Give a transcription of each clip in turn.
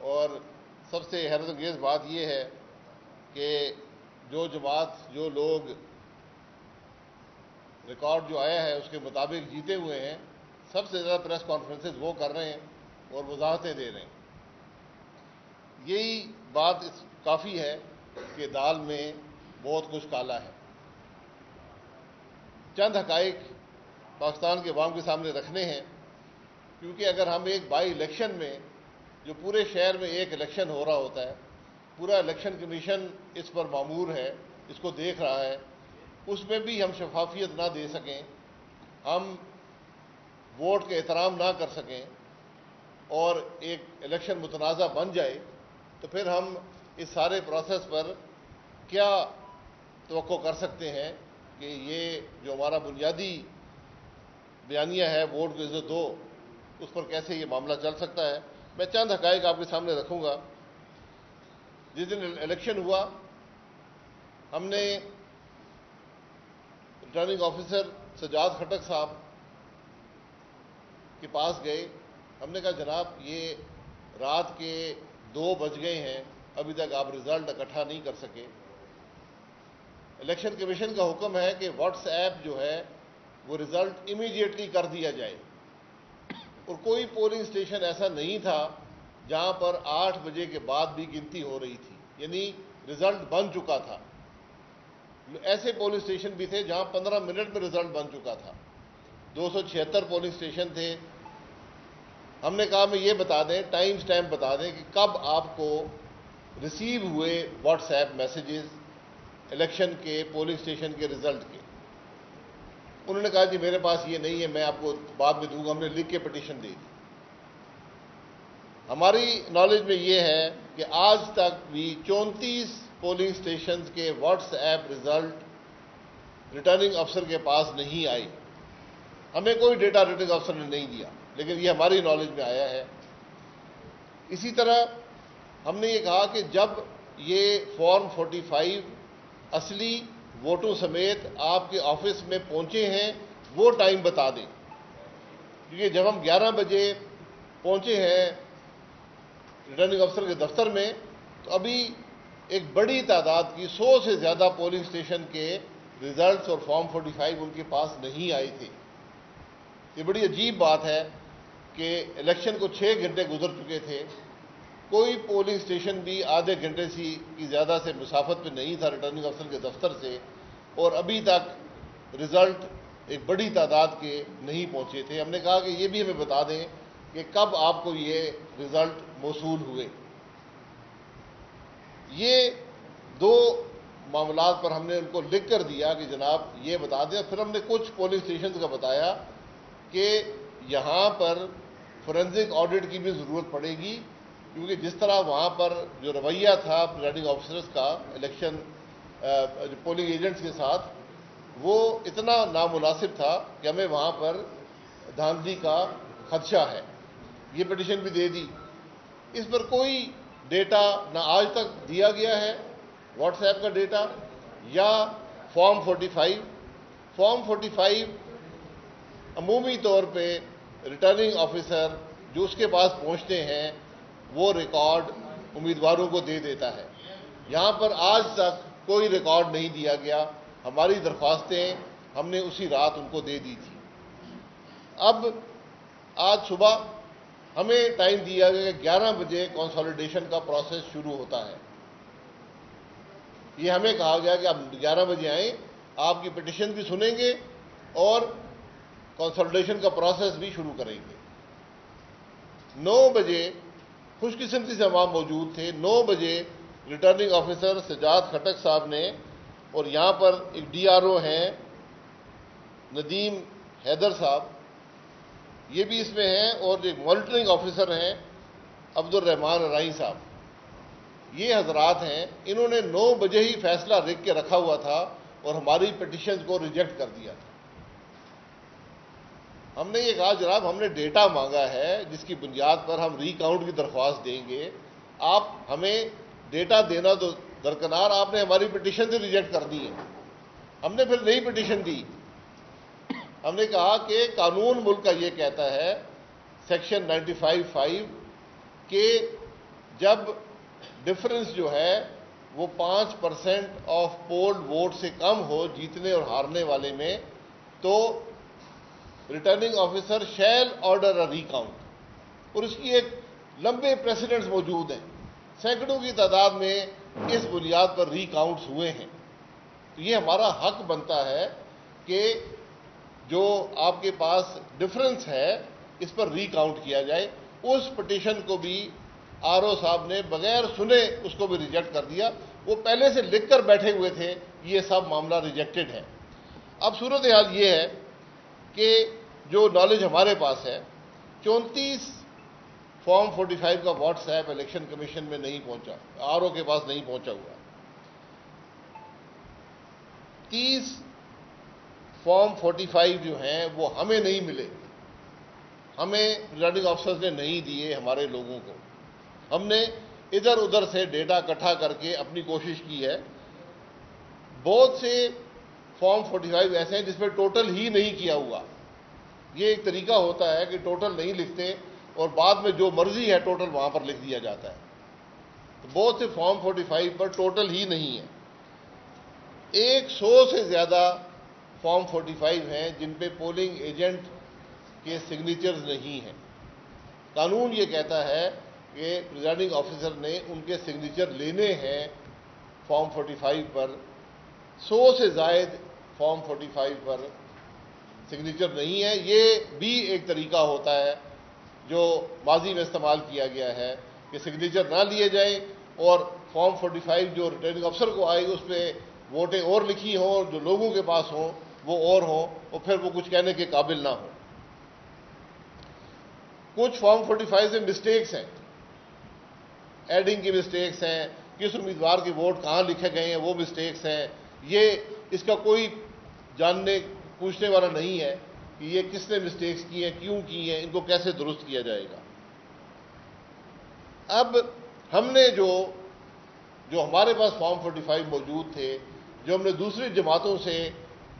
اور سب سے حیرت انگیز بات یہ ہے کہ جو جماعت جو لوگ ریکارڈ جو آیا ہے اس کے مطابق جیتے ہوئے ہیں، سب سے زیادہ پریس کانفرنسز وہ کر رہے ہیں اور وضاحتیں دے رہے ہیں۔ یہی بات کافی ہے کہ دال میں بہت کچھ کالا ہے۔ چند حقائق پاکستان کے عوام کے سامنے رکھنے ہیں، کیونکہ اگر ہم ایک بائی الیکشن میں، جو پورے شہر میں ایک الیکشن ہو رہا ہوتا ہے، پورا الیکشن کمیشن اس پر مامور ہے، اس کو دیکھ رہا ہے، اس میں بھی ہم شفافیت نہ دے سکیں، ہم ووٹ کے احترام نہ کر سکیں اور ایک الیکشن متنازع بن جائے، تو پھر ہم اس سارے پروسیس پر کیا توقع کر سکتے ہیں کہ یہ جو ہمارا بنیادی بیانیہ ہے ووٹ کو عزت دو، اس پر کیسے یہ معاملہ چل سکتا ہے۔ میں چند حقائق آپ کے سامنے رکھوں گا۔ جس دن الیکشن ہوا، ہم نے ریٹرننگ آفیسر سجاد خٹک صاحب کے پاس گئے، ہم نے کہا جناب یہ رات کے 2 بج گئے ہیں، ابھی تک آپ رزلٹ اکٹھا نہیں کر سکے۔ الیکشن کمیشن کا حکم ہے کہ واٹس ایپ جو ہے وہ رزلٹ امیڈیٹلی کر دیا جائے، اور کوئی پولنگ اسٹیشن ایسا نہیں تھا جہاں پر 8 بجے کے بعد بھی گنتی ہو رہی تھی، یعنی رزلٹ بن چکا تھا۔ ایسے پولنگ اسٹیشن بھی تھے جہاں 15 منٹ میں رزلٹ بن چکا تھا۔ 276 پولنگ اسٹیشن تھے۔ ہم نے کہا میں یہ بتا دیں، ٹائم سٹیمپ بتا دیں کہ کب آپ کو ریسیو ہوئے واٹس ایپ میسیجز الیکشن کے پولنگ اسٹیشن کے رزلٹ کے۔ انہوں نے کہا جی میرے پاس یہ نہیں ہے، میں آپ کو بعد میں دوں گا۔ ہم نے لکھ کے پٹیشن دے دی۔ ہماری نالج میں یہ ہے کہ آج تک بھی 34 پولنگ اسٹیشنز کے واٹس ایپ رزلٹ ریٹرننگ افسر کے پاس نہیں آئی۔ ہمیں کوئی ڈیٹا ریٹرننگ افسر نے نہیں دیا، لیکن یہ ہماری نالج میں آیا ہے۔ اسی طرح ہم نے یہ کہا کہ جب یہ فارم 45 اصلی ووٹوں سمیت آپ کے آفس میں پہنچے ہیں وہ ٹائم بتا دیں، کیونکہ جب ہم 11 بجے پہنچے ہیں ریٹرننگ افسر کے دفتر میں تو ابھی ایک بڑی تعداد کی 100 سے زیادہ پولنگ اسٹیشن کے ریزلٹس اور فارم 45 ان کے پاس نہیں آئے تھے۔ یہ بڑی عجیب بات ہے کہ الیکشن کو 6 گھنٹے گزر چکے تھے، کوئی پولنگ اسٹیشن بھی آدھے گھنٹے کی زیادہ سے مسافت پہ نہیں تھا ریٹرننگ افسر کے دفتر سے، اور ابھی تک رزلٹ ایک بڑی تعداد کے نہیں پہنچے تھے۔ ہم نے کہا کہ یہ بھی ہمیں بتا دیں کہ کب آپ کو یہ رزلٹ موصول ہوئے۔ یہ 2 معاملات پر ہم نے ان کو لکھ کر دیا کہ جناب یہ بتا دیں۔ پھر ہم نے کچھ پولنگ اسٹیشنز کا بتایا کہ یہاں پر فورینزک آڈٹ کی بھی ضرورت پڑے گی، کیونکہ جس طرح وہاں پر جو رویہ تھا پریزائڈنگ آفیسرز کا الیکشن پولنگ ایجنٹس کے ساتھ، وہ اتنا نامناسب تھا کہ ہمیں وہاں پر دھاندلی کا خدشہ ہے۔ یہ پٹیشن بھی دے دی۔ اس پر کوئی ڈیٹا نہ آج تک دیا گیا ہے، واٹس ایپ کا ڈیٹا یا فارم 45۔ فارم 45 عمومی طور پہ ریٹرننگ آفیسر جو اس کے پاس پہنچتے ہیں وہ ریکارڈ امیدواروں کو دے دیتا ہے۔ یہاں پر آج تک کوئی ریکارڈ نہیں دیا گیا۔ ہماری درخواستیں ہم نے اسی رات ان کو دے دی تھی۔ اب آج صبح ہمیں ٹائم دیا گیا کہ 11 بجے کنسالیڈیشن کا پروسیس شروع ہوتا ہے۔ یہ ہمیں کہا گیا کہ آپ 11 بجے آئیں، آپ کی پٹیشن بھی سنیں گے اور کنسالیڈیشن کا پروسیس بھی شروع کریں گے۔ 9 بجے خوش قسمتی سے عوام موجود تھے۔ 9 بجے ریٹرننگ آفیسر سجاد خٹک صاحب نے، اور یہاں پر ایک ڈی آر او ہیں ندیم حیدر صاحب، یہ بھی اس میں ہیں، اور ایک مانیٹرنگ آفیسر ہیں عبد الرحمان رائی صاحب، یہ حضرات ہیں۔ انہوں نے 9 بجے ہی فیصلہ لکھ کے رکھا ہوا تھا اور ہماری پٹیشنز کو ریجیکٹ کر دیا تھا۔ ہم نے یہ کہا جناب ہم نے ڈیٹا مانگا ہے جس کی بنیاد پر ہم ری کاؤنٹ کی درخواست دیں گے، آپ ہمیں ڈیٹا دینا تو درکنار، آپ نے ہماری پٹیشن سے ریجیکٹ کر دی ہے۔ ہم نے پھر نئی پٹیشن دی۔ ہم نے کہا کہ قانون ملک کا یہ کہتا ہے سیکشن 95(5) کہ جب ڈفرنس جو ہے وہ 5% آف پولڈ ووٹ سے کم ہو جیتنے اور ہارنے والے میں، تو ریٹرننگ آفیسر شیل آرڈر اے ری کاؤنٹ، اور اس کی ایک لمبے پریسیڈنٹس موجود ہیں، سینکڑوں کی تعداد میں اس بنیاد پر ری کاؤنٹس ہوئے ہیں۔ تو یہ ہمارا حق بنتا ہے کہ جو آپ کے پاس ڈفرنس ہے اس پر ری کاؤنٹ کیا جائے۔ اس پٹیشن کو بھی آر او صاحب نے بغیر سنے اس کو بھی ریجیکٹ کر دیا، وہ پہلے سے لکھ کر بیٹھے ہوئے تھے یہ سب معاملہ ریجیکٹڈ ہے۔ اب صورتحال یہ ہے کہ جو نالج ہمارے پاس ہے، 34 فارم 45 کا واٹس ایپ الیکشن کمیشن میں نہیں پہنچا، آر او کے پاس نہیں پہنچا ہوا، 30 فارم 45 جو ہیں وہ ہمیں نہیں ملے، ہمیں ریٹرننگ آفیسرز نے نہیں دیے ہمارے لوگوں کو۔ ہم نے ادھر ادھر سے ڈیٹا اکٹھا کر کے اپنی کوشش کی ہے۔ بہت سے فارم 45 ایسے ہیں جس میں ٹوٹل ہی نہیں کیا ہوا۔ یہ ایک طریقہ ہوتا ہے کہ ٹوٹل نہیں لکھتے اور بعد میں جو مرضی ہے ٹوٹل وہاں پر لکھ دیا جاتا ہے۔ تو بہت سے فارم 45 پر ٹوٹل ہی نہیں ہے۔ 100 سے زیادہ فارم 45 ہیں جن پہ پولنگ ایجنٹ کے سگنیچرز نہیں ہیں۔ قانون یہ کہتا ہے کہ پریزائڈنگ آفیسر نے ان کے سگنیچر لینے ہیں فارم 45 پر، 100 سے زائد فارم 45 پر سگنیچر نہیں ہے۔ یہ بھی ایک طریقہ ہوتا ہے جو ماضی میں استعمال کیا گیا ہے کہ سگنیچر نہ لیے جائیں اور فارم 45 جو ریٹرننگ افسر کو آئے اس پہ ووٹیں اور لکھی ہوں اور جو لوگوں کے پاس ہوں وہ اور ہوں، اور پھر وہ کچھ کہنے کے قابل نہ ہوں۔ کچھ فارم 45 میں مسٹیکس ہیں، ایڈنگ کی مسٹیکس ہیں، کس امیدوار کے ووٹ کہاں لکھے گئے ہیں وہ مسٹیکس ہیں۔ یہ اس کا کوئی جاننے پوچھنے والا نہیں ہے کہ یہ کس نے مسٹیکس کی ہیں، کیوں کی ہیں، ان کو کیسے درست کیا جائے گا۔ اب ہم نے جو ہمارے پاس فارم 45 موجود تھے، جو ہم نے دوسری جماعتوں سے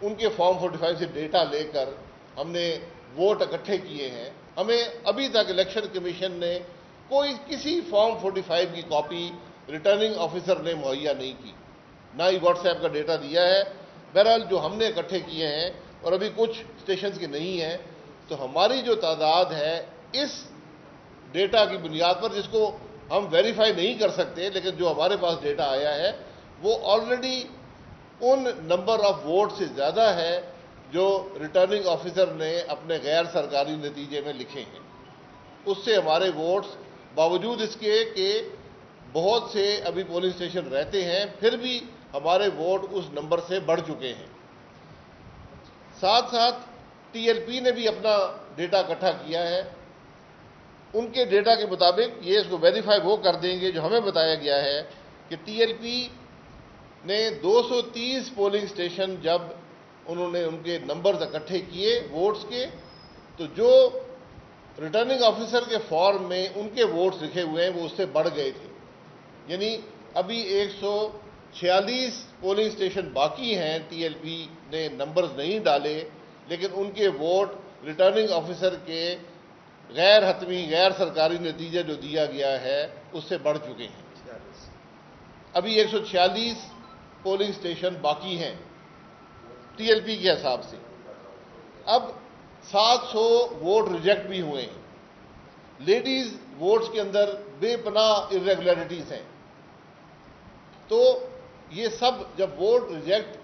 ان کے فارم 45 سے ڈیٹا لے کر ہم نے ووٹ اکٹھے کیے ہیں، ہمیں ابھی تک الیکشن کمیشن نے کسی فارم 45 کی کاپی ریٹرننگ آفیسر نے مہیا نہیں کی، نہ ہی واٹس ایپ کا ڈیٹا دیا ہے۔ بہرحال جو ہم نے اکٹھے کیے ہیں اور ابھی کچھ اسٹیشنز کے نہیں ہیں، تو ہماری جو تعداد ہے اس ڈیٹا کی بنیاد پر، جس کو ہم ویریفائی نہیں کر سکتے لیکن جو ہمارے پاس ڈیٹا آیا ہے، وہ already in number of vote سے زیادہ ہے جو ریٹرننگ آفیسر نے اپنے غیر سرکاری نتیجے میں لکھے ہیں۔ اس سے ہمارے ووٹس باوجود اس کے کہ بہت سے ابھی پولنگ اسٹیشن رہتے ہیں پھر بھی ہمارے ووٹ اس نمبر سے بڑھ چکے ہیں۔ ساتھ ساتھ ٹی ایل پی نے بھی اپنا ڈیٹا اکٹھا کیا ہے، ان کے ڈیٹا کے مطابق یہ اس کو ویریفائی وہ کر دیں گے جو ہمیں بتایا گیا ہے کہ ٹی ایل پی نے 230 پولنگ اسٹیشن جب انہوں نے ان کے نمبرز اکٹھے کیے ووٹس کے، تو جو ریٹرننگ آفیسر کے فارم میں ان کے ووٹس لکھے ہوئے ہیں وہ اس سے بڑھ گئے تھے۔ یعنی ابھی 146 پولنگ اسٹیشن باقی ہیں، ٹی ایل پی نے نمبرز نہیں ڈالے لیکن ان کے ووٹ ریٹرننگ آفیسر کے غیر حتمی غیر سرکاری نتیجہ جو دیا گیا ہے اس سے بڑھ چکے ہیں۔ ابھی 146 پولنگ اسٹیشن باقی ہیں ٹی ایل پی کے حساب سے۔ اب 700 ووٹ ریجیکٹ بھی ہوئے ہیں۔ لیڈیز ووٹس کے اندر بے پناہ ارریگولرٹیز ہیں۔ تو یہ سب جب ووٹ ریجیکٹ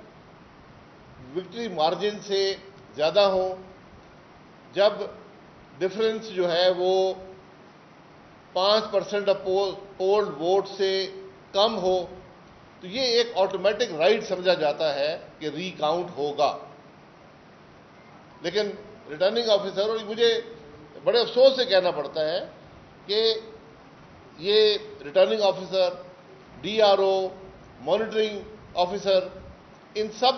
وکٹری مارجن سے زیادہ ہوں، جب ڈفرنس جو ہے وہ 5% آف پولڈ ووٹ سے کم ہو، تو یہ ایک آٹومیٹک رائٹ سمجھا جاتا ہے کہ ری کاؤنٹ ہوگا۔ لیکن ریٹرننگ آفیسر، اور مجھے بڑے افسوس سے کہنا پڑتا ہے کہ یہ returning officer, D R O, monitoring officer, ان سب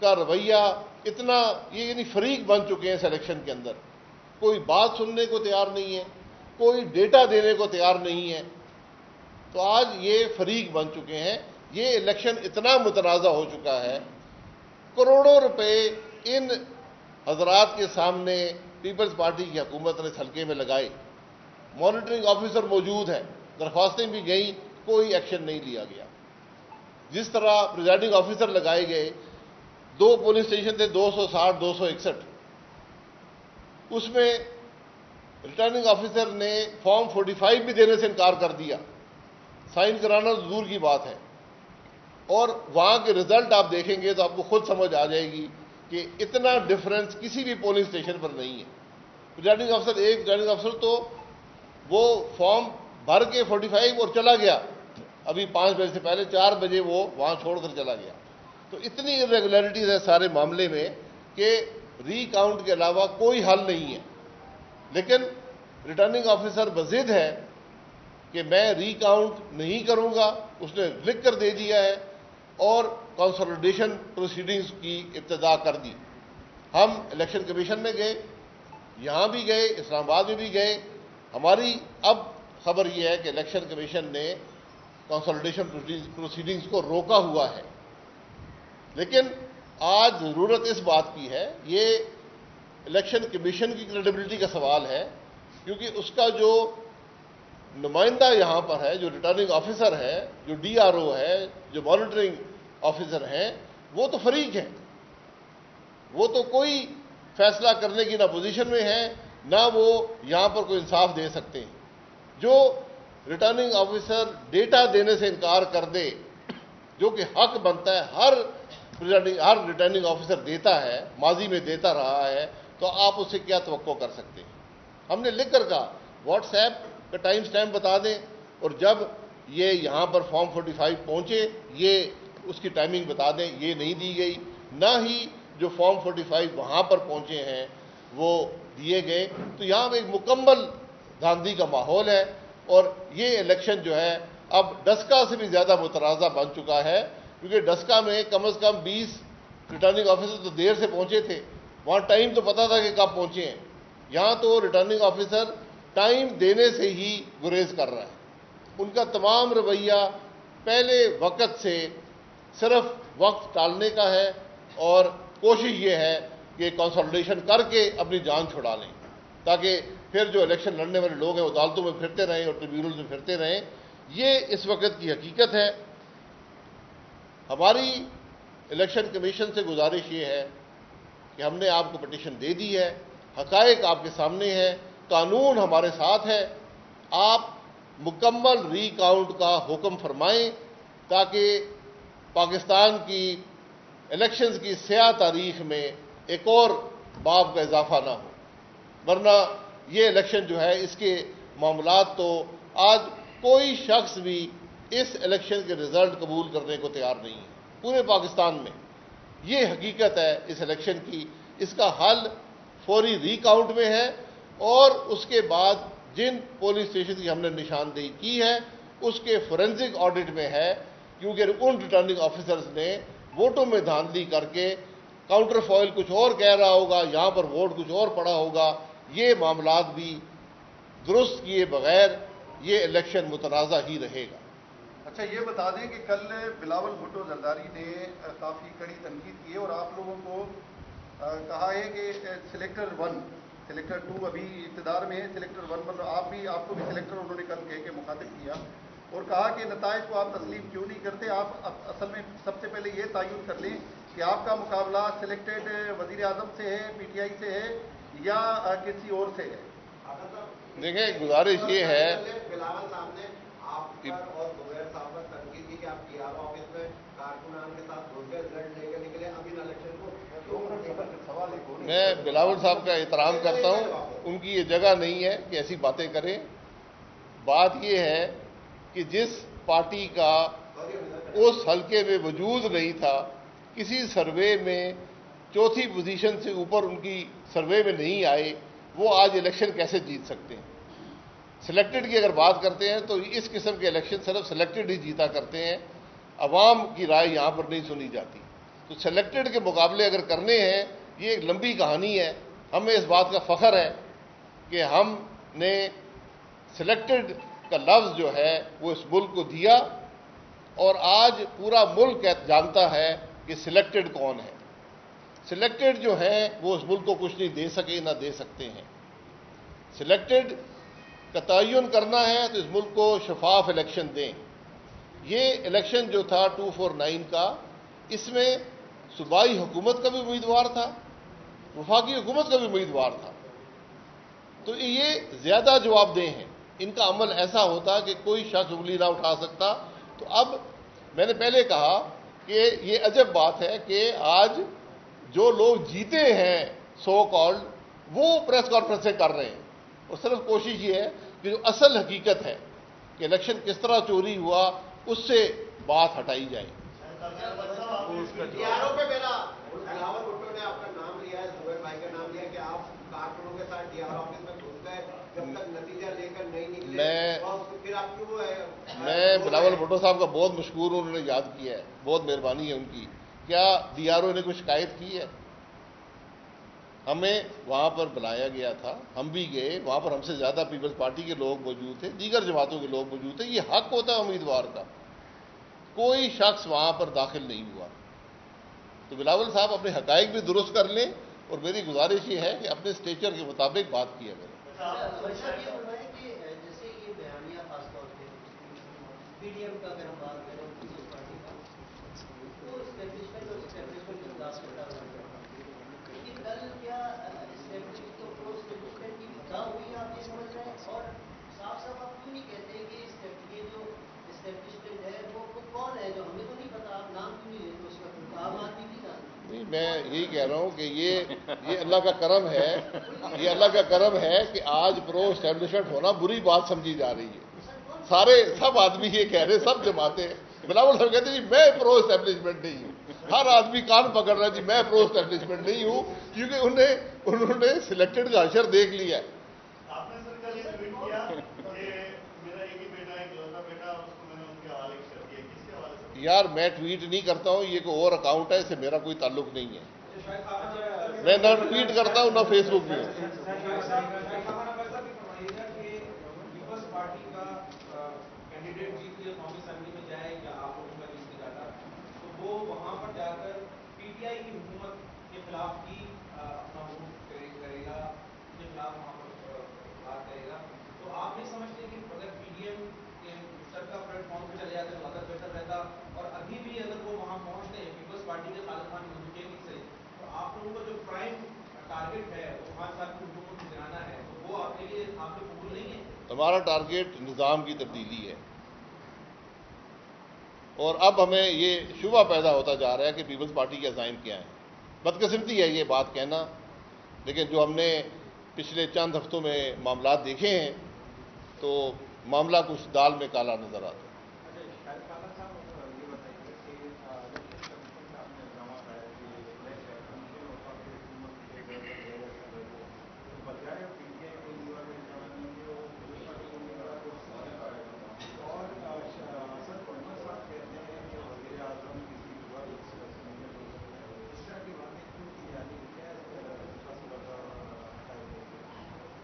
کا رویہ اتنا یعنی فریق بن چکے ہیں اس الیکشن کے اندر، کوئی بات سننے کو تیار نہیں ہے، کوئی ڈیٹا دینے کو تیار نہیں ہے۔ تو آج یہ فریق بن چکے ہیں، یہ الیکشن اتنا متنازع ہو چکا ہے، کروڑوں روپے ان حضرات کے سامنے پیپلز پارٹی کی حکومت نے اس حلقے میں لگائے، مانیٹرنگ آفیسر موجود ہیں، درخواستیں بھی گئیں, کوئی ایکشن نہیں لیا گیا. جس طرح پریزائڈنگ آفیسر لگائے گئے, 2 پولیس اسٹیشن تھے, 260, 261, اس میں ریٹرننگ آفیسر نے فارم 45 بھی دینے سے انکار کر دیا. سائن کرانا تو دور کی بات ہے. اور وہاں کے رزلٹ آپ دیکھیں گے تو آپ کو خود سمجھ آ جائے گی کہ اتنا ڈفرنس کسی بھی پولنگ اسٹیشن پر نہیں ہے. ریٹرننگ آفیسر, ایک ریٹرننگ آفیسر تو وہ فارم بھر کے 45 اور چلا گیا, ابھی 5 بجے سے پہلے 4 بجے وہ وہاں چھوڑ کر چلا گیا. تو اتنی ارریگولیرٹیز ہے سارے معاملے میں کہ ری کاؤنٹ کے علاوہ کوئی حل نہیں ہے. لیکن ریٹرننگ آفیسر بضد ہے کہ میں ری کاؤنٹ نہیں کروں گا, اس نے لکھ کر دے دیا ہے اور کنسالیڈیشن پروسیڈنگز کی ابتدا کر دی. ہم الیکشن کمیشن میں گئے, یہاں بھی گئے, اسلام آباد میں بھی گئے. ہماری اب خبر یہ ہے کہ الیکشن کمیشن نے کنسالیڈیشن پروسیڈنگز کو روکا ہوا ہے. لیکن آج ضرورت اس بات کی ہے, یہ الیکشن کمیشن کی کریڈیبلٹی کا سوال ہے, کیونکہ اس کا جو نمائندہ یہاں پر ہے, جو ریٹرننگ آفیسر ہے, جو ڈی آر او ہے, جو مانیٹرنگ آفیسر ہیں, وہ تو فریق ہیں. وہ تو کوئی فیصلہ کرنے کی نہ پوزیشن میں ہیں, نہ وہ یہاں پر کوئی انصاف دے سکتے ہیں. جو ریٹرننگ آفیسر ڈیٹا دینے سے انکار کر دے, جو کہ حق بنتا ہے, ہر ریٹرننگ آفیسر دیتا ہے, ماضی میں دیتا رہا ہے, تو آپ اس سے کیا توقع کر سکتے ہیں. ہم نے لکھ کر کہا واٹس ایپ کا ٹائم سٹیمپ بتا دیں, اور جب یہ یہاں پر فارم 45 پہنچے یہ اس کی ٹائمنگ بتا دیں. یہ نہیں دی گئی, نہ ہی جو فارم 45 وہاں پر پہنچے ہیں وہ دیے گئے. تو یہاں ایک مکمل دھاندلی کا ماحول ہے, اور یہ الیکشن جو ہے اب ڈسکا سے بھی زیادہ متنازع بن چکا ہے, کیونکہ ڈسکا میں کم از کم 20 ریٹرننگ آفیسر تو دیر سے پہنچے تھے, وہاں ٹائم تو پتہ تھا کہ کب پہنچے ہیں. یہاں تو ریٹرننگ آفیسر ٹائم دینے سے ہی گریز کر رہا ہے. ان کا تمام رویہ پہلے وقت سے صرف وقت ٹالنے کا ہے, اور کوشش یہ ہے کہ کنسالیڈیشن کر کے اپنی جان چھڑا لیں, تاکہ پھر جو الیکشن لڑنے والے لوگ ہیں وہ عدالتوں میں پھرتے رہیں اور ٹریبیونلز میں پھرتے رہیں. یہ اس وقت کی حقیقت ہے. ہماری الیکشن کمیشن سے گزارش یہ ہے کہ ہم نے آپ کو پٹیشن دے دی ہے, حقائق آپ کے سامنے ہیں, قانون ہمارے ساتھ ہے, آپ مکمل ری کاؤنٹ کا حکم فرمائیں تاکہ پاکستان کی الیکشنز کی سیاہ تاریخ میں ایک اور باب کا اضافہ نہ ہو. ورنہ یہ الیکشن جو ہے, اس کے معاملات تو آج کوئی شخص بھی اس الیکشن کے رزلٹ قبول کرنے کو تیار نہیں ہے پورے پاکستان میں. یہ حقیقت ہے اس الیکشن کی. اس کا حل فوری ری کاؤنٹ میں ہے, اور اس کے بعد جن پولنگ اسٹیشن کی ہم نے نشاندہی کی ہے اس کے فورینزک آڈٹ میں ہے, کیونکہ ان ریٹرننگ آفیسرز نے ووٹوں میں دھاندلی کر کے کاؤنٹر فوائل کچھ اور کہہ رہا ہوگا, یہاں پر ووٹ کچھ اور پڑا ہوگا. یہ معاملات بھی درست کیے بغیر یہ الیکشن متنازع ہی رہے گا. اچھا یہ بتا دیں کہ کل بلاول بھٹو زرداری نے کافی کڑی تنقید کی ہے, اور آپ لوگوں کو کہا ہے کہ سلیکٹر 1 سلیکٹر 2 ابھی اقتدار میں ہے, سلیکٹر 1 پر آپ کو بھی سلیکٹر انہوں نے کل کہہ کے مخاطب کیا, اور کہا کہ نتائج کو آپ تسلیم کیوں نہیں کرتے. آپ اصل میں سب سے پہلے یہ تعین کر لیں کہ آپ کا مقابلہ سلیکٹڈ وزیر اعظم سے ہے, پی ٹی آئی سے ہے, یا کسی اور سے ہے. دیکھیں گزارش یہ ہے, بلاول صاحب نے آپ پر اور زبیر صاحب پر تنقید کی کہ آپ ٹی آر آفس میں کارکنان کے ساتھ گھس کے رزلٹ لے کے نکلے, اب ان الیکشن کو میں بلاول صاحب کا احترام کرتا ہوں, ان کی یہ جگہ نہیں ہے کہ ایسی باتیں کریں. بات یہ ہے کہ جس پارٹی کا اس حلقے میں وجود نہیں تھا, کسی سروے میں چوتھی پوزیشن سے اوپر ان کی سروے میں نہیں آئے, وہ آج الیکشن کیسے جیت سکتے ہیں. سلیکٹڈ کی اگر بات کرتے ہیں تو اس قسم کے الیکشن صرف سلیکٹڈ ہی جیتا کرتے ہیں, عوام کی رائے یہاں پر نہیں سنی جاتی. تو سلیکٹڈ کے مقابلے اگر کرنے ہیں, یہ ایک لمبی کہانی ہے. ہمیں اس بات کا فخر ہے کہ ہم نے سلیکٹڈ کا لفظ جو ہے وہ اس ملک کو دیا, اور آج پورا ملک جانتا ہے کہ سلیکٹڈ کون ہے. سلیکٹڈ جو ہیں وہ اس ملک کو کچھ نہیں دے سکے, نہ دے سکتے ہیں. سلیکٹڈ کا تعین کرنا ہے تو اس ملک کو شفاف الیکشن دیں. یہ الیکشن جو تھا 249 کا، اس میں صوبائی حکومت کا بھی امیدوار تھا، وفاقی حکومت کا بھی امیدوار تھا. تو یہ زیادہ جواب دہ ہیں. ان کا عمل ایسا ہوتا کہ کوئی شخص انگلی نہ اٹھا سکتا. تو اب میں نے پہلے کہا کہ یہ عجب بات ہے کہ آج جو لوگ جیتے ہیں سو کالڈ، وہ پریس کانفرنسیں کر رہے ہیں، اور صرف کوشش یہ ہے کہ جو اصل حقیقت ہے کہ الیکشن کس طرح چوری ہوا اس سے بات ہٹائی جائے. ڈیاروں پہ میرا بلاول بھٹو نے آپ کا نام لیا ہے، زبیر بھائی کا نام لیا کہ آپ کارکنوں کے ساتھ ڈی آر آفس میں گھس گئے، جب تک نتیجہ لے کر نہیں نکلے پھر آپ کیوں میں بلاول بھٹو صاحب کا بہت مشکور ہوں، انہوں نے یاد کیا ہے، بہت مہربانی ہے ان کی. کیا ڈی آر او نے کوئی شکایت کی ہے؟ ہمیں وہاں پر بلایا گیا تھا، ہم بھی گئے، وہاں پر ہم سے زیادہ پیپلز پارٹی کے لوگ موجود تھے، دیگر جماعتوں کے لوگ موجود تھے. یہ حق ہوتا ہے امیدوار کا. کوئی شخص وہاں پر داخل نہیں ہوا. تو بلاول صاحب اپنے حقائق بھی درست کر لیں، اور میری گزارش یہ ہے کہ اپنے اسٹیچر کے مطابق بات کیا کریں. جیسے یہ بیانیہ خاص طور پہ پی ڈی ایم کا اگر ہم بات کریں پیپلز پارٹی کا، وہ اسٹیبلشمنٹ اور اسٹیبلشمنٹ کے خلاف کرتا ہوا ہے. لیکن کل کیا اسٹیبلشمنٹ تو پرو اسٹیبلشمنٹ کی خطا ہوئی آپ یہ سمجھ رہے ہیں؟ اور صاف صاف آپ کیوں نہیں کہتے کہ یہ جو اسٹیبلشمنٹ ہے وہ کون ہے؟ جو ہمیں تو نہیں پتا، آپ نام کیوں نہیں لیتے اس وقت؟ عام آدمی بھی جانتا. نہیں، میں یہی کہہ رہا ہوں کہ یہ اللہ کا کرم ہے، یہ اللہ کا کرم ہے کہ آج پرو اسٹیبلشمنٹ ہونا بری بات سمجھی جا رہی ہے. سب آدمی یہ کہہ رہے، سب جماعتیں. بلاول صاحب کہتے ہیں جی میں پرو اسٹیبلشمنٹ نہیں ہوں. ہر آدمی کان پکڑ رہا ہے جی میں پرو اسٹیبلشمنٹ نہیں ہوں، کیونکہ انہوں نے سلیکٹڈ کا حشر دیکھ لیا ہے. آپ نے سر کل یہ ٹویٹ کیا کہ میرا ایک ہی بیٹا ہے، اکلوتا بیٹا، اس کو میں نے ان کے حوالے کر دیا. کس کے حوالے سے؟ یار میں ٹویٹ نہیں کرتا ہوں، یہ کوئی اور اکاؤنٹ ہے، اس سے میرا کوئی تعلق نہیں ہے. میں نہ ٹویٹ کرتا ہوں نہ فیس بک پہ. پارٹی کا کینڈیڈیٹ جیت کے قومی اسمبلی میں جائے یا آپ لوگوں کا جس نے جاتا تو وہ وہاں پر جا کر پی ٹی آئی کی حکومت کے خلاف ہی اپنا ووٹ کرے گا، کے خلاف وہاں پر بات کرے گا. تو آپ نہیں سمجھتے کہ اگر پی ڈی ایم کے سر کا پلیٹ فارم پہ چلے جاتے تو زیادہ بہتر رہتا؟ اور ابھی بھی اگر وہ وہاں پہنچتے ہیں پیپلز پارٹی کے خالد خان ملوکیہ کی سے، تو آپ لوگوں کا جو پرائم ٹارگیٹ ہے وہ 5 سال کی حکومت کو گرانا ہے، تو وہ آپ کے لیے آپ کو قبول نہیں ہے؟ ہمارا ٹارگیٹ نظام کی تبدیلی ہے، اور اب ہمیں یہ شبہ پیدا ہوتا جا رہا ہے کہ پیپلز پارٹی کے عزائم کیا ہیں. بدقسمتی ہے یہ بات کہنا، لیکن جو ہم نے پچھلے چند ہفتوں میں معاملات دیکھے ہیں تو معاملہ کچھ دال میں کالا نظر آتا ہے.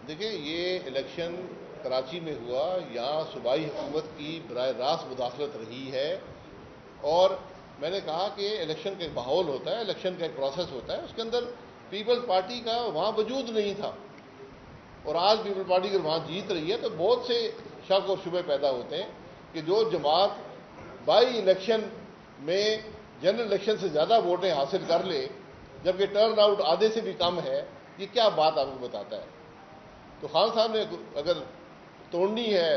دیکھیں یہ الیکشن کراچی میں ہوا، یہاں صوبائی حکومت کی براہ راست مداخلت رہی ہے، اور میں نے کہا کہ الیکشن کا ایک ماحول ہوتا ہے، الیکشن کا ایک پروسیس ہوتا ہے، اس کے اندر پیپلز پارٹی کا وہاں وجود نہیں تھا. اور آج پیپلز پارٹی اگر وہاں جیت رہی ہے تو بہت سے شک اور شبے پیدا ہوتے ہیں کہ جو جماعت بائی الیکشن میں جنرل الیکشن سے زیادہ ووٹیں حاصل کر لے جبکہ ٹرن آؤٹ آدھے سے بھی کم ہے، یہ کیا بات آپ کو بتاتا ہے؟ تو خان صاحب نے اگر توڑنی ہے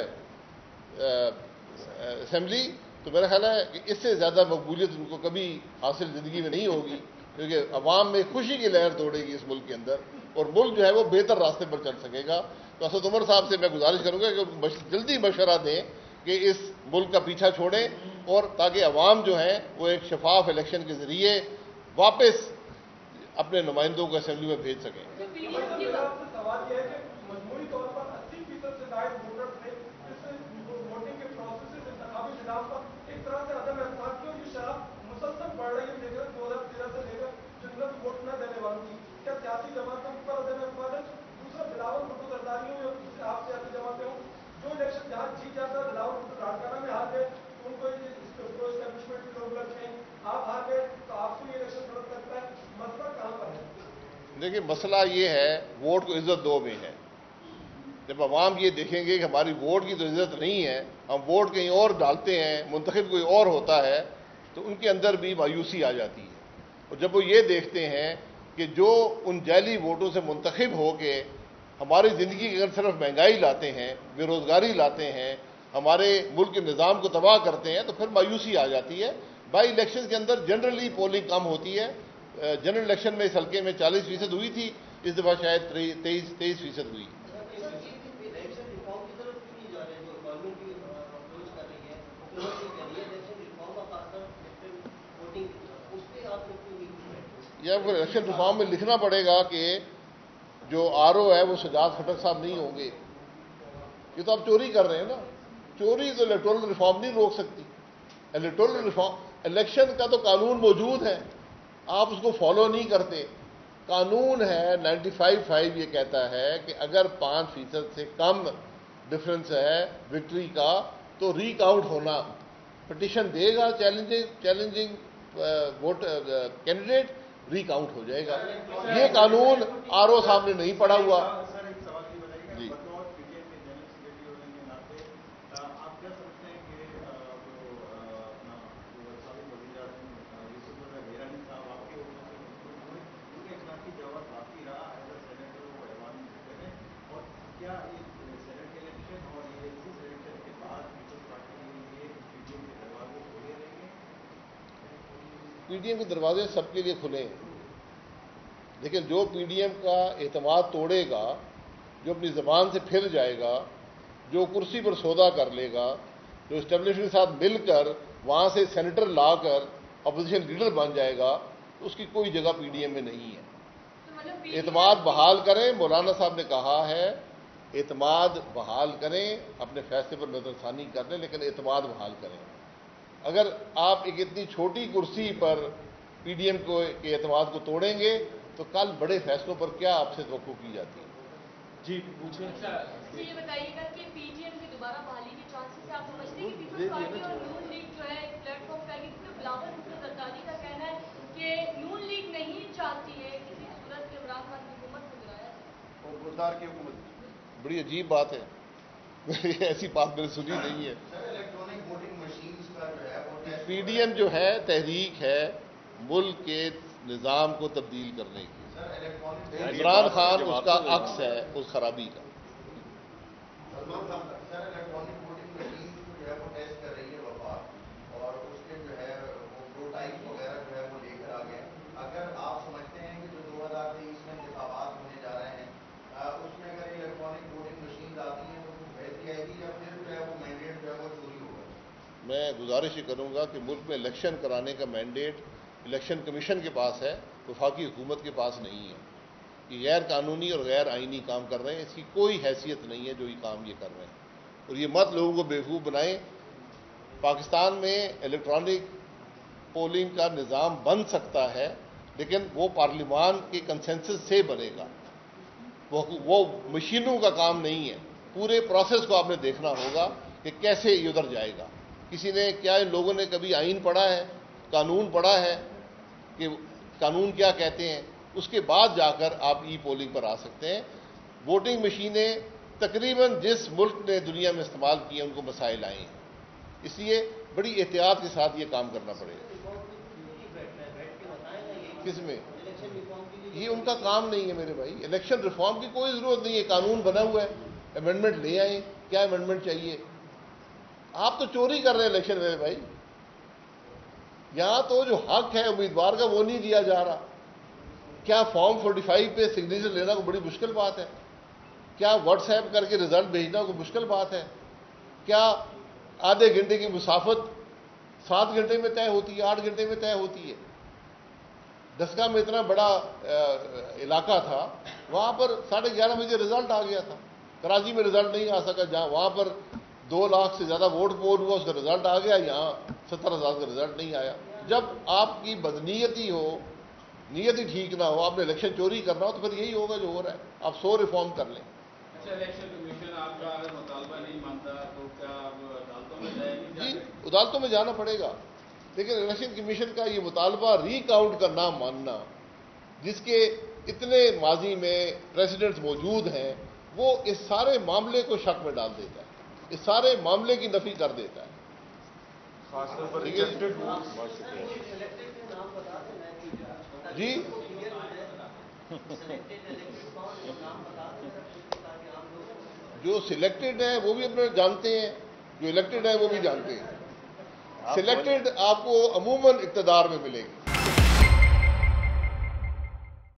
اسمبلی تو میرا خیال ہے کہ اس سے زیادہ مقبولیت ان کو کبھی حاصل زندگی میں نہیں ہوگی، کیونکہ عوام میں خوشی کی لہر دوڑے گی اس ملک کے اندر، اور ملک جو ہے وہ بہتر راستے پر چل سکے گا. تو اسد عمر صاحب سے میں گزارش کروں گا کہ جلدی مشورہ دیں کہ اس ملک کا پیچھا چھوڑیں، اور تاکہ عوام جو ہیں وہ ایک شفاف الیکشن کے ذریعے واپس اپنے نمائندوں کو اسمبلی میں بھیج سکیں. سوال یہ ہے کہ مجموعی طور پر 80% سے زائد ووٹرز نے اس ووٹنگ کے پروسیس انتخابی نظام پر ایک طرح سے عدم اعتماد کی، اور یہ شرح مسلسل بڑھ رہی ہے. دیکھ رہے 2013 سے لے کر جن ووٹ نہ دینے والوں کی، کیا سیاسی جماعتوں پر عدم اعتماد ہے؟ دوسرا بلاول بھٹو زرداری ہوں یا آپ سیاسی جماعتیں ہوں، جو الیکشن جہاں جیت جاتا ہے، بلاول بھٹو لاڑکانہ میں ہار گئے تو ان کو پرو اسٹیبلشمنٹ کی ضرورت نہیں، آپ ہار گئے تو آپ کو یہ الیکشن ضرورت لگتا ہے. مسئلہ کہاں پر ہے؟ دیکھیے مسئلہ یہ ہے ووٹ کو عزت دو میں ہے. جب عوام یہ دیکھیں گے کہ ہماری ووٹ کی تو عزت نہیں ہے، ہم ووٹ کہیں اور ڈالتے ہیں، منتخب کوئی اور ہوتا ہے، تو ان کے اندر بھی مایوسی آ جاتی ہے۔ اور جب وہ یہ دیکھتے ہیں کہ جو ان جعلی ووٹوں سے منتخب ہو کے ہماری زندگی کی اگر صرف مہنگائی لاتے ہیں، بے روزگاری لاتے ہیں، ہمارے ملک کے نظام کو تباہ کرتے ہیں، تو پھر مایوسی آ جاتی ہے۔ بائی الیکشن کے اندر جنرلی پولنگ کم ہوتی ہے۔ جنرل الیکشن میں اس حلقے میں 40% ہوئی تھی، اس دفعہ شاید 23% ہوئی۔ الیکشن ریفارم کی طرف کیوں نہیں جا رہے جو گورنمنٹ کی اپروچ کر رہی ہے، حکومت یہ کہہ رہی ہے الیکشن ریفارم کا خاص طور الیکٹرل ووٹنگ کی طرف، اس پہ آپ لوگ کیوں نہیں؟ یا پھر الیکشن ریفارم میں لکھنا پڑے گا کہ جو آر او ہے وہ سجاد خٹک صاحب نہیں ہوں گے۔ یہ تو آپ چوری کر رہے ہیں نا، چوری تو الیکٹورل ریفارم نہیں روک سکتی۔ الیکٹورل ریفارم، الیکشن کا تو قانون موجود ہے، آپ اس کو فالو نہیں کرتے۔ قانون ہے 95(5) یہ کہتا ہے کہ اگر 5% سے کم ڈفرنس ہے وکٹری کا تو ری کاؤنٹ ہونا، پٹیشن دے گا چیلنجنگ ووٹ کینڈیڈیٹ، ری کاؤنٹ ہو جائے گا۔ یہ قانون آر او صاحب نے نہیں پڑھا ہوا۔ سر ایک سوال یہ بتائیے کہ جی بطور پی ٹی ایم کے جنرل سیکرٹری ہونے کے ناطے آپ کیا سمجھتے ہیں کہ جو اپنا سابق وزیر اعظم یوسف گیلانی صاحب آپ کے عہدوں سے منسوخ ہوئے، ان کا اخلاقی جواب باقی رہا ایز اے سینیٹر وہ ایوان میں رہتے ہیں، اور کیا یہ سینٹ کے الیکشن اور یہ اس الیکشن کے بعد پیپلز پارٹی کے لیے پی ٹی ایم کے دروازے کھلے رہیں گے؟ پی ڈی ایم کے دروازے سب کے لیے کھلے ہیں، لیکن جو پی ڈی ایم کا اعتماد توڑے گا، جو اپنی زبان سے پھر جائے گا، جو کرسی پر سودا کر لے گا، جو اسٹیبلشمنٹ کے ساتھ مل کر وہاں سے سینیٹر لا کر اپوزیشن لیڈر بن جائے گا، تو اس کی کوئی جگہ پی ڈی ایم میں نہیں ہے۔ اعتماد بحال کریں، مولانا صاحب نے کہا ہے اعتماد بحال کریں، اپنے فیصلے پر نظر ثانی کر لیں، لیکن اعتماد بحال کریں۔ اگر آپ ایک اتنی چھوٹی کرسی پر پی ڈی ایم کے اعتماد کو توڑیں گے تو کل بڑے فیصلوں پر کیا آپ سے توقع کی جاتی ہے؟ جی پوچھیں۔ یہ بتائیے گا کہ پی ٹی ایم کی دوبارہ بحالی کے چانسز سے آپ سمجھتے ہیں کہ پیپلز پارٹی اور نون لیگ جو ہے ایک پلیٹ فارم پہ آئے گی، کیونکہ بلاول بھٹو زرداری کا کہنا ہے کہ نون لیگ نہیں چاہتی ہے کسی صورت کے عمران خان کی حکومت کو گرایا جائے اور بزدار کی حکومت۔ بڑی عجیب بات ہے، ایسی بات میں نے سنی نہیں ہے۔ سر الیکٹرانک ووٹنگ مشینز کا جو ہے وہ ٹیسٹ پی ڈی ایم جو ہے تحریک ہے ملک کے نظام کو تبدیل کرنے کی، سر الیکٹرانک عمران خان اس کا عکس ہے اس خرابی کا۔ سلمان صاحب سر الیکٹرانک ووٹنگ مشین کو جو ہے وہ ٹیسٹ کر رہی ہے وفاق، اور اس کے جو ہے وہ پروٹائپ وغیرہ جو ہے وہ لے کر آ گئے۔ اگر آپ سمجھتے ہیں کہ جو 2023 میں انتخابات ہونے جا رہے ہیں اس میں اگر الیکٹرانک ووٹنگ مشین آتی ہیں تو کچھ بہتری آئے گی یا پھر جو ہے وہ مینڈیٹ جو ہے وہ چوری ہوگا؟ میں گزارش یہ کروں گا کہ ملک میں الیکشن کرانے کا مینڈیٹ الیکشن کمیشن کے پاس ہے، وفاقی حکومت کے پاس نہیں ہے۔ یہ غیر قانونی اور غیر آئینی کام کر رہے ہیں، اس کی کوئی حیثیت نہیں ہے جو یہ کام یہ کر رہے ہیں، اور یہ مت لوگوں کو بیوقوف بنائیں۔ پاکستان میں الیکٹرانک پولنگ کا نظام بن سکتا ہے، لیکن وہ پارلیمان کے کنسنسس سے بنے گا، وہ مشینوں کا کام نہیں ہے۔ پورے پروسیس کو آپ نے دیکھنا ہوگا کہ کیسے یہ ادھر جائے گا۔ کسی نے کیا ان لوگوں نے کبھی آئین پڑھا ہے، قانون پڑھا ہے کہ قانون کیا کہتے ہیں؟ اس کے بعد جا کر آپ ای پولنگ پر آ سکتے ہیں۔ ووٹنگ مشینیں تقریباً جس ملک نے دنیا میں استعمال کی ہیں ان کو مسائل آئے ہیں، اس لیے بڑی احتیاط کے ساتھ یہ کام کرنا پڑے گا۔ کس میں؟ یہ ان کا کام نہیں ہے میرے بھائی، الیکشن ریفارم کی کوئی ضرورت نہیں ہے، قانون بنا ہوا ہے، امینڈمنٹ لے آئیں، کیا امینڈمنٹ چاہیے؟ آپ تو چوری کر رہے ہیں الیکشن میرے بھائی۔ یہاں تو جو حق ہے امیدوار کا وہ نہیں دیا جا رہا۔ کیا فارم 45 پہ سگنیچر لینا کوئی بڑی مشکل بات ہے؟ کیا واٹس ایپ کر کے رزلٹ بھیجنا کوئی مشکل بات ہے؟ کیا آدھے گھنٹے کی مسافت 7 گھنٹے میں طے ہوتی ہے، 8 گھنٹے میں طے ہوتی ہے؟ دسکا میں اتنا بڑا علاقہ تھا، وہاں پر 11:30 بجے رزلٹ آ گیا تھا۔ کراچی میں رزلٹ نہیں آ سکا، جہاں وہاں پر 2 لاکھ سے زیادہ ووٹ پول ہوا، اس کا رزلٹ آ گیا، یہاں 70,000 کا رزلٹ نہیں آیا۔ جب آپ کی بدنیتی ہو، نیت ہی ٹھیک نہ ہو، آپ نے الیکشن چوری کرنا ہو تو پھر یہی ہوگا جو ہو رہا ہے۔ آپ 100 ریفارم کر لیں۔ اچھا الیکشن کمیشن آپ کا اگر مطالبہ نہیں مانتا تو کیا اب عدالتوں میں جائے گی؟ جی عدالتوں میں جانا پڑے گا، لیکن الیکشن کمیشن کا یہ مطالبہ ری کاؤنٹ کا نہ ماننا، جس کے اتنے ماضی میں پریسیڈنٹس موجود ہیں وہ اس سارے معاملے کو شک میں ڈال دیتا ہے, اس سارے معاملے کی نفی کر دیتا ہے. خاص طور پر ٹھیک ہے ریجیکٹڈ ہو. بہت شکریہ سلیکٹڈ کے نام بتا دیں میں جی. سلیکٹڈ الیکٹڈ کون ہے نام بتا دیں تاکہ عام لوگ جو سلیکٹڈ ہیں وہ بھی اپنے جانتے ہیں, جو الیکٹڈ ہیں وہ بھی جانتے ہیں. سلیکٹڈ آپ کو عموماً اقتدار میں ملے گی,